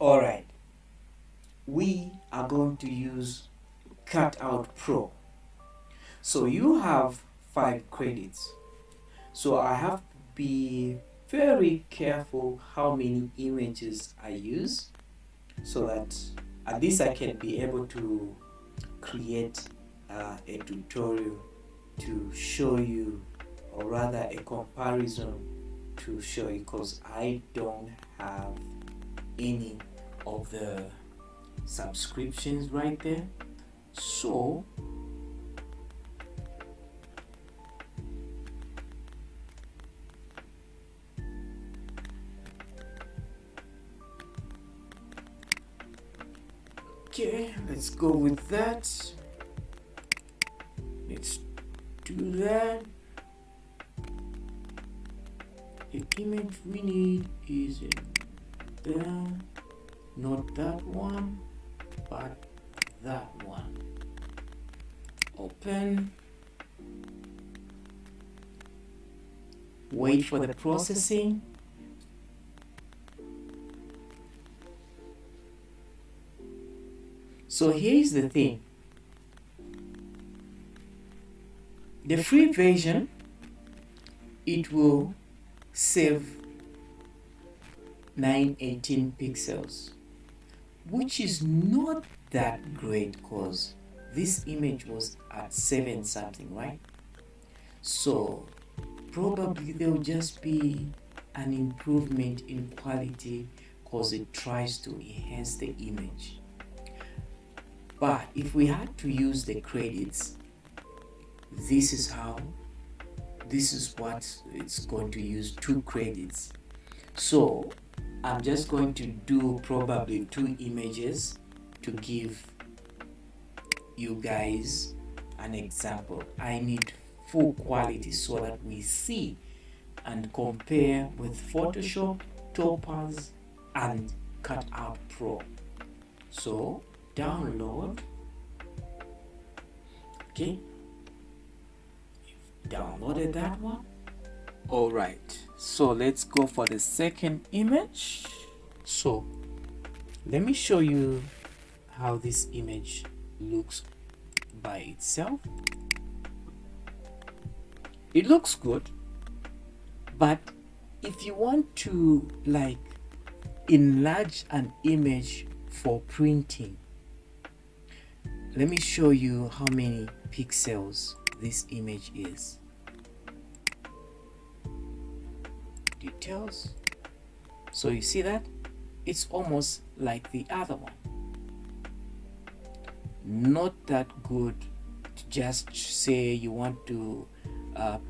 Alright, we are going to use Cutout Pro. So you have 5 credits. So I have to be very careful how many images I use, so that at least I can be able to create a tutorial to show you, or rather a comparison to show you, because I don't have any of the subscriptions right there. So okay, let's go with that. Let's do that. The image we need is in there, not that one, but that one. Open. Wait for the processing. So here's the thing. The free version, it will save 918 pixels, which is not that great because this image was at 7 something, right? So probably there will just be an improvement in quality because it tries to enhance the image. But if we had to use the credits, this is what it's going to use, 2 credits. So I'm just going to do probably 2 images to give you guys an example. I need full quality so that we see and compare with Photoshop, Topaz, and Cutout Pro. So download. Okay, you've downloaded that one. All right, so let's go for the second image. So let me show you how this image looks by itself. It looks good, but if you want to like enlarge an image for printing, let me show you how many pixels this image is. Details. So you see that it's almost like the other one. Not that good to just say you want to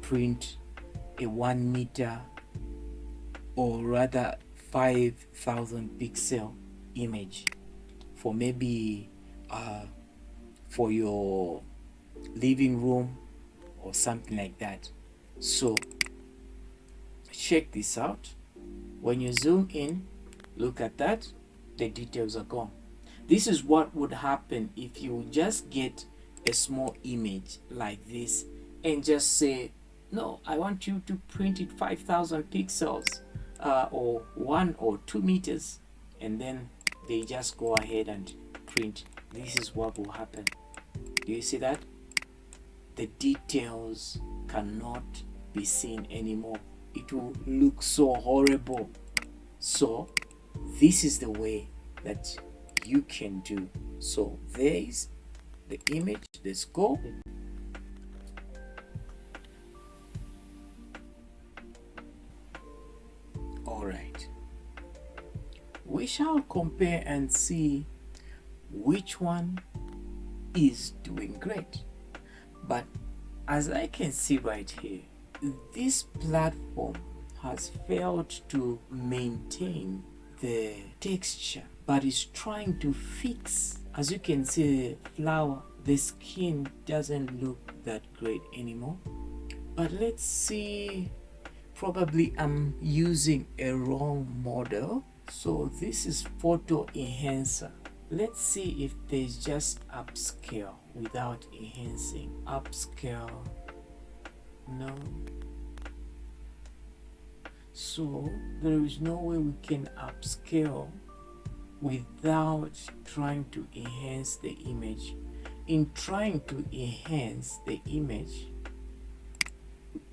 print a 1 meter or rather 5,000 pixel image for maybe for your living room or something like that. So check this out. When you zoom in, look at that, the details are gone. This is what would happen if you just get a small image like this and just say, no, I want you to print it 5,000 pixels or 1 or 2 meters, and then they just go ahead and print. This is what will happen. Do you see that? The details cannot be seen anymore. It will look so horrible. So this is the way that you can do. So there is the image. Let's go. All right, we shall compare and see which one is doing great. But as I can see right here, this platform has failed to maintain the texture, but is trying to fix. As you can see, the flower, the skin doesn't look that great anymore. But let's see, probably I'm using a wrong model. So this is photo enhancer. Let's see if there's just upscale without enhancing. Upscale, no. So there is no way we can upscale without trying to enhance the image. In trying to enhance the image,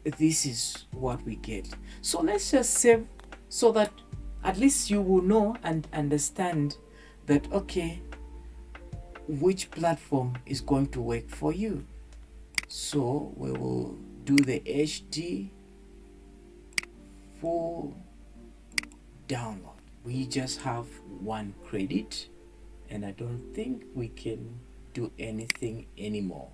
this is what we get. So let's just save so that at least you will know and understand that, okay, which platform is going to work for you. So we will do the HD full download. We just have 1 credit and I don't think we can do anything anymore.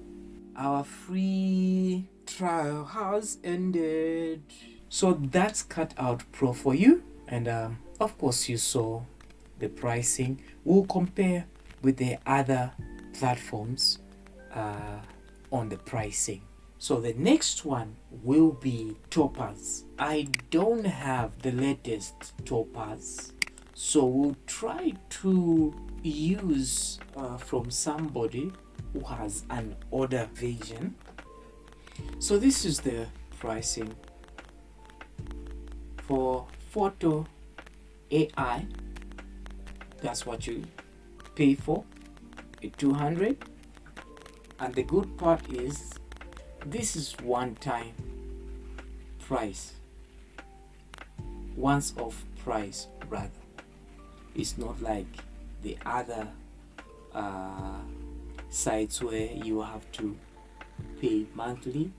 Our free trial has ended. So that's Cutout Pro for you, and of course you saw the pricing. We'll compare with the other platforms on the pricing. So the next one will be Topaz. I don't have the latest Topaz, so we'll try to use from somebody who has an older version. So this is the pricing for photo AI. That's what you pay for, at 200. And the good part is this is one-time price, once-off price rather. It's not like the other sites where you have to pay monthly.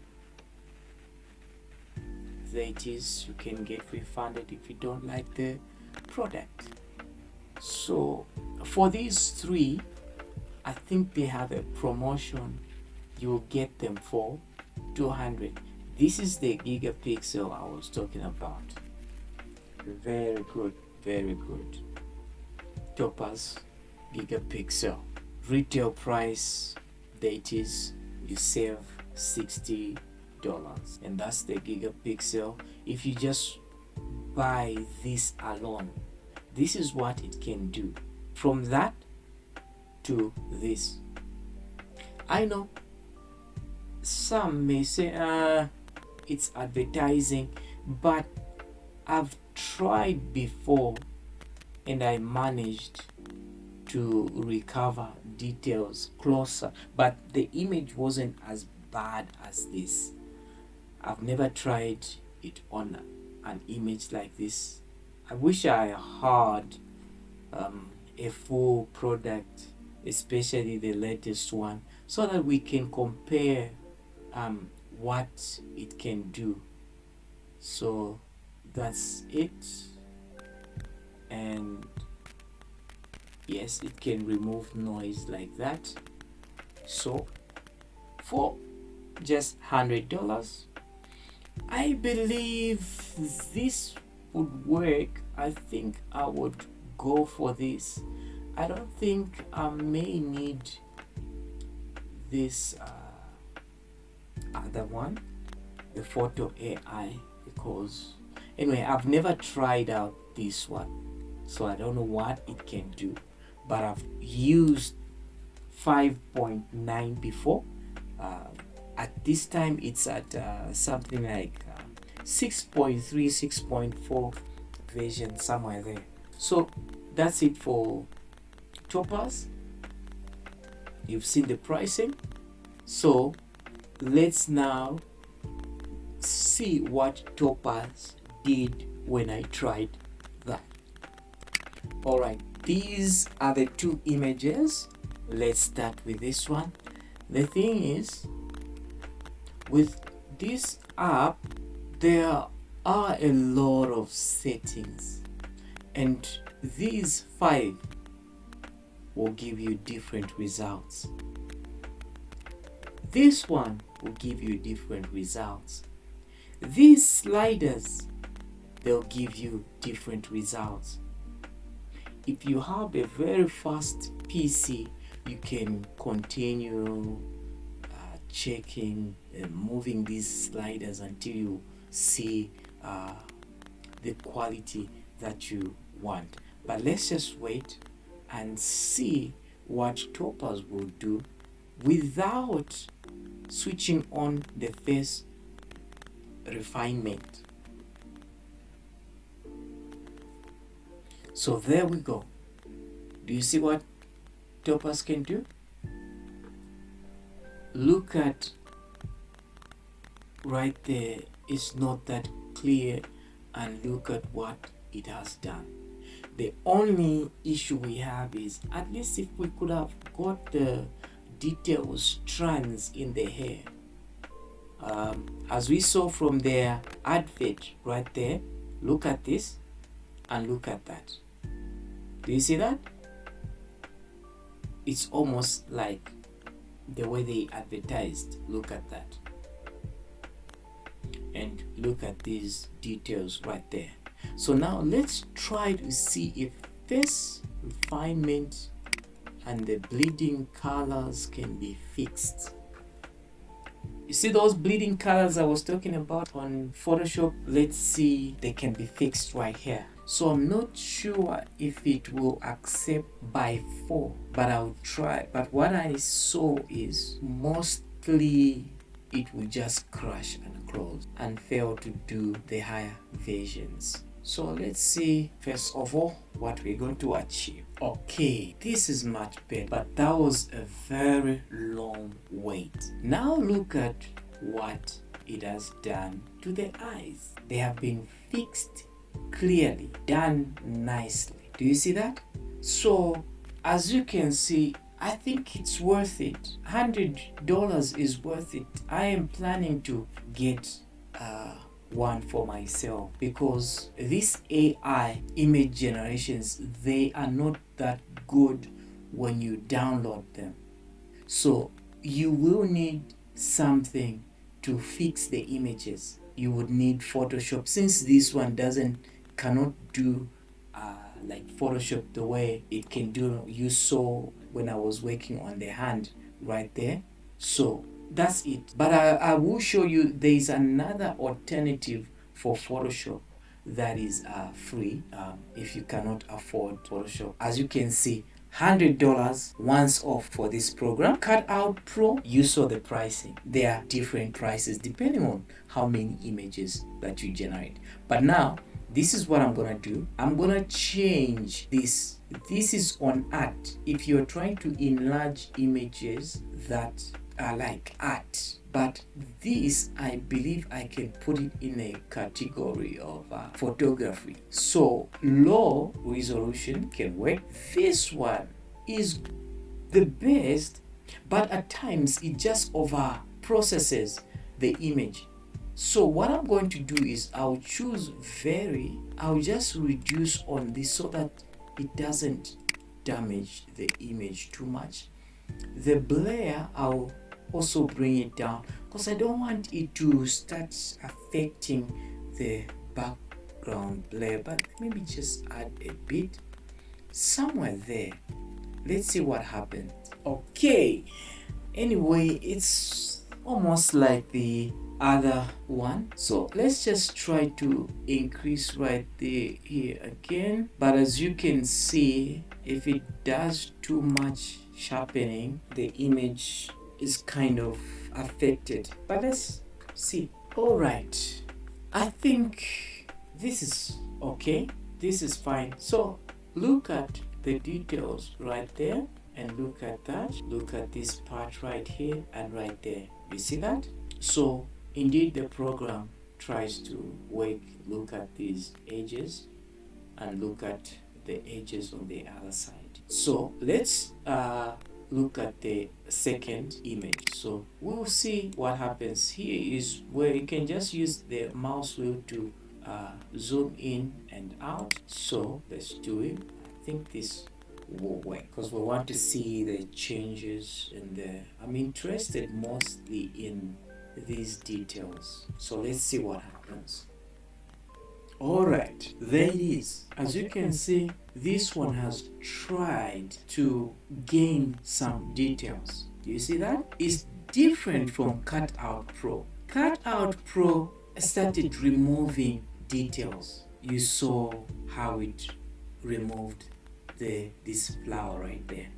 There it is, you can get refunded if you don't like the product. So for these 3, I think they have a promotion. You'll get them for 200. This is the gigapixel I was talking about. Very good, very good. Topaz gigapixel. Retail price, there it is, you save $60, and that's the gigapixel. If you just buy this alone, this is what it can do. From that to this. I know some may say it's advertising, but I've tried before and I managed to recover details closer, but the image wasn't as bad as this. I've never tried it on an image like this. I wish I had a full product, especially the latest one, so that we can compare what it can do. So that's it. And yes, it can remove noise like that. So for just $100, I believe this would work. I think I would go for this. I don't think I may need this other one, the photo AI, because anyway, I've never tried out this one, so I don't know what it can do, but I've used 5.9 before. At this time it's at something like 6.3, 6.4 version, somewhere there. So that's it for Topaz. You've seen the pricing, so let's now see what Topaz did when I tried that. Alright, these are the 2 images. Let's start with this one. The thing is, with this app there are a lot of settings, and these 5 will give you different results. This one will give you different results. These sliders, they'll give you different results. If you have a very fast PC, you can continue checking and moving these sliders until you see the quality that you want. But let's just wait and see what Topaz will do without switching on the face refinement. So there we go. Do you see what Topaz can do? Look at right there, it's not that clear, and look at what it has done. The only issue we have is, at least if we could have got the detailed strands in the hair, as we saw from their advert right there. Look at this and look at that. Do you see that? It's almost like the way they advertised. Look at that. And look at these details right there. So now let's try to see if this refinement and the bleeding colors can be fixed. You see those bleeding colors I was talking about on Photoshop? Let's see, they can be fixed right here. So I'm not sure if it will accept by 4, but I'll try. But what I saw is mostly it will just crash and close and fail to do the higher versions. So let's see first of all what we're going to achieve. Okay, this is much better, but that was a very long wait. Now look at what it has done to the eyes. They have been fixed clearly, done nicely. Do you see that? So as you can see, I think it's worth it. $100 is worth it. I am planning to get one for myself, because these AI image generations, they are not that good when you download them. So you will need something to fix the images. You would need Photoshop, since this one cannot do like Photoshop the way it can do. You saw when I was working on the hand right there. So that's it. But I will show you there is another alternative for Photoshop that is free if you cannot afford Photoshop. As you can see, $100 once off for this program. Cutout Pro, you saw the pricing. There are different prices depending on how many images that you generate. But now this is what I'm gonna do. I'm gonna change this. This is on art. If you're trying to enlarge images that are like art, but this, I believe I can put it in a category of photography. So low resolution can work. This one is the best, but at times it just over processes the image. So what I'm going to do is I'll choose I'll just reduce on this so that it doesn't damage the image too much. The blur, I'll also bring it down, because I don't want it to start affecting the background blur, but maybe just add a bit somewhere there. Let's see what happens. Okay, anyway, it's almost like the other one, so let's just try to increase right there here again. But as you can see, if it does too much sharpening, the image is kind of affected. But let's see. All right, I think this is okay. This is fine. So look at the details right there, and look at that. Look at this part right here and right there. You see that? So indeed the program tries to work. Look at these edges and look at the edges on the other side. So let's look at the second image. So we'll see what happens. Here is where you can just use the mouse wheel to zoom in and out. So let's do it. I think this will work, because we want to see the changes in the, I'm interested mostly in these details. So let's see what happens. All right, there it is. As you can see, this one has tried to gain some details. Do you see that? It's different from Cutout Pro. Cutout Pro started removing details. You saw how it removed this flower right there.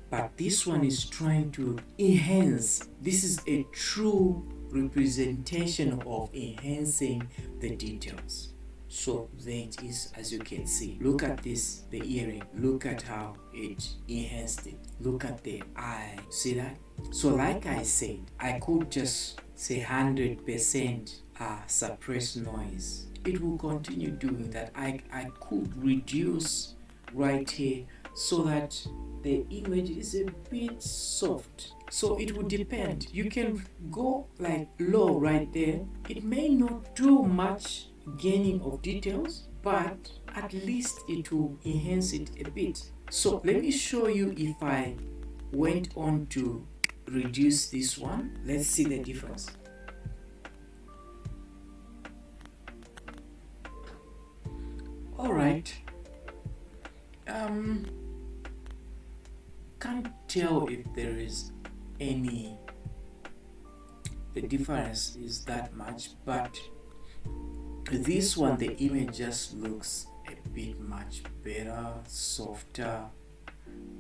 But this one is trying to enhance. This is a true representation of enhancing the details. So there it is, as you can see. Look at this, the earring. Look at how it enhanced it. Look at the eye. See that? So like I said, I could just say 100% suppress noise. It will continue doing that. I could reduce right here so that the image is a bit soft. So it would depend. You can go like low right there. It may not do much gaining of details, but at least it will enhance it a bit. So let me show you if I went on to reduce this one. Let's see the difference. All right. Can't tell if there is any, the difference is that much, but this one, the image just looks a bit much better, softer,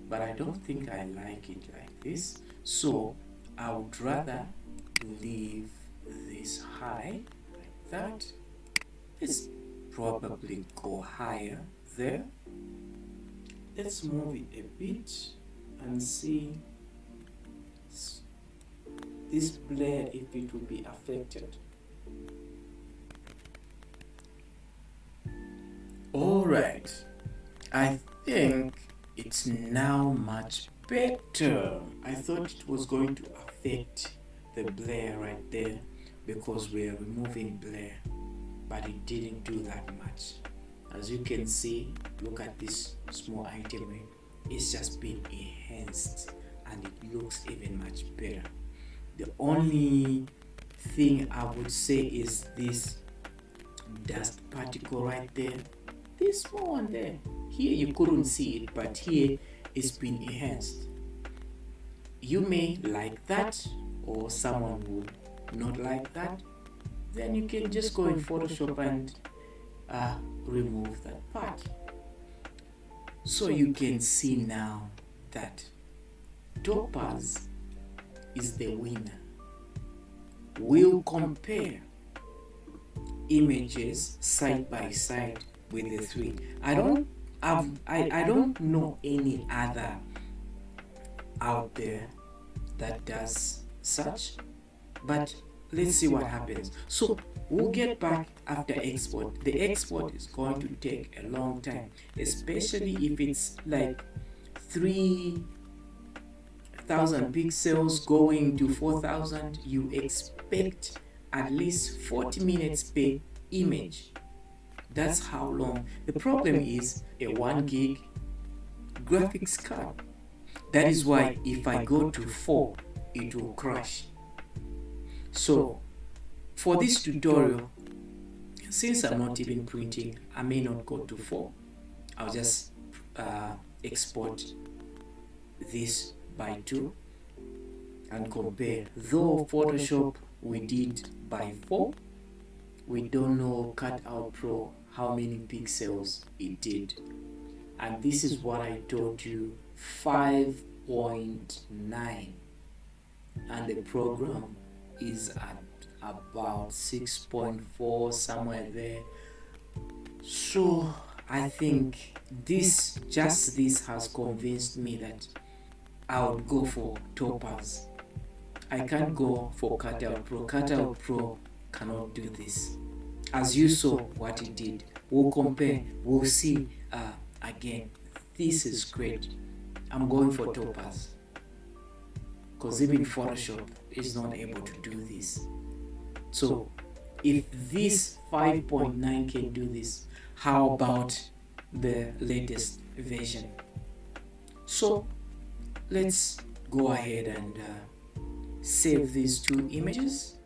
but I don't think I like it like this. So I would rather leave this high like that. Let's probably go higher there. Let's move it a bit and see this blur, if it will be affected. Alright, I think it's now much better. I thought it was going to affect the blur right there because we are removing blur, but it didn't do that much. As you can see, look at this small item, it's just been enhanced and it looks even much better. The only thing I would say is this dust particle right there, this small one there. Here you couldn't see it, but here it's been enhanced. You may like that, or someone would not like that. Then you can just go in Photoshop and remove that part. So you can see now that Topaz is the winner. We'll compare images side by side with the three. I don't know any other out there that does such, but let's see what happens. So we'll get back after export. The export is going to take a long time, especially if it's like 3,000 pixels going to 4,000. You expect at least 40 minutes per image. That's how long. The problem is a 1 gig graphics card. That is why if I go to 4, it will crash. So for this tutorial, since I'm not even printing, I may not go to 4. I'll just export this by 2 and compare. Though Photoshop we did by 4, we don't know Cutout Pro how many pixels it did. And this is what I told you, 5.9, and the program is at about 6.4, somewhere there. So I think this has convinced me that I would go for Topaz. I can't go for Cutout Pro. Cutout Pro cannot do this. As you saw what it did, we'll compare, we'll see again. This is great. I'm going for Topaz because even Photoshop is not able to do this. So if this 5.9 can do this, how about the latest version? So let's go ahead and save these two images